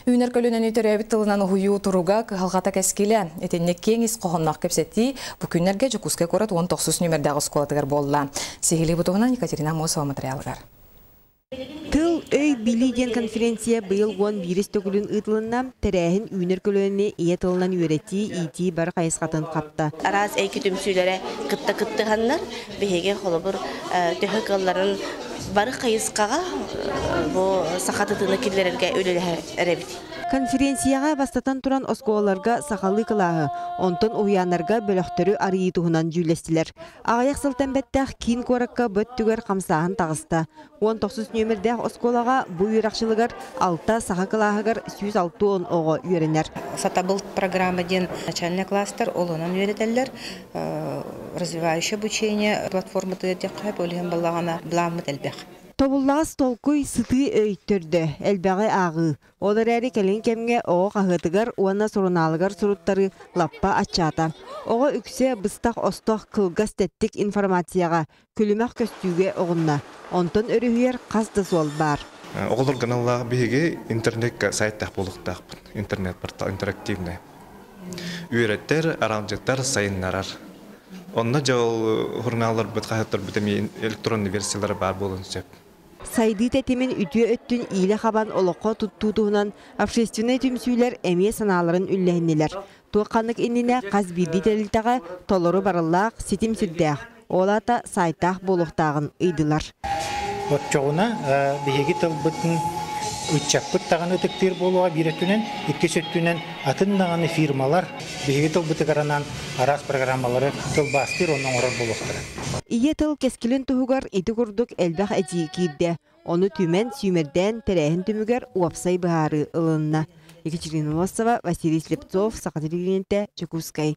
Үнер көлінен үтеребіт тылынан ұйу тұруға қығалғата кәскелі. Етенне кеңіз қоғыннақ көпсетті, бұл күнерге жүкізге көріт 19 нөмірдағы сколатығыр болла. Сегілі бұтығынан Екатерина Мосова материалығар. Тыл өй билиден конференция быйыл 11 төгілін ұтылынна тәрәхін үнер көліне ие тылынан үйреті ити бар қайысқатын қапты. Араз әйкі түмсүйлері қытты ханнар, бейге қолы бір төхі қылларын бары қайысқаға бұл сақатытыны келдерерге өлелі әрәбіді. Конференцияға бастатан туран осколаларға сақалы қылағы, онтын уянарға бөліқтері арыйы туғынан жүйлестілер. Ағаяқ сылтан бәттәқ кейін қораққа бөттігер қамсағын тағысты. 19 нөмірдәқ осколаға бұй үрақшылығыр 6 сақа қылағығыр 106 оғы үйерінер. Сатабыл программаден начальный кластер, олынан үйретелер, развивающее обучение платформы тыдеқай бөлген балағана бұламыд әлбәқ. Тобуллағыз толкуй сыты өйттірді, әлбәғі ағы. Олар әрі кәлін кәмге оғы қағытығар, уана сұрыналығар сұруттары лаппа атчата. Оғы үксе бұстақ остоқ қылғас тәттік информацияға, күлімәқ көстүйге оғынна. Онтын өрігер қазды сол бар. Оғылыр ғаналағы бейге интернет сайттақ болуқтақ, интернет портал интерактивный. Үйреттер, аранжеттер, сайынларар. Онна жауыл журналдар бұтқағыттар бұтымен электронный версиялары бар болын сөп. Сайды тәтемен үтіе өттін илі қабан олыққа тұттуғынан общественный түмсүйлер әме саналарын үлләйінелер. Туаққанық еніне қаз бірді тәлілтіға толыры барыллақ сетім сүрдәқ. Олата сайтақ болуқтағын ұйдылар. Отчоғына бейгі тыл бұтын үтчақпыт тағын өтіктер болуға биретінен, үтке сөттінен атыннағаны фирмалар бейгі тыл бұтығаранан арас программалары тыл бастыр оның орар болуқтыры. Ие тыл кескілін тұғығар еті күрдік әлбәқ әдейі кейді. Оны түмен сүймерден тәрәхін түмігер уапсай бұхары ылынна. Екатерина Мосова, Василий Слепцов, Сақатырегенте, Чекускай.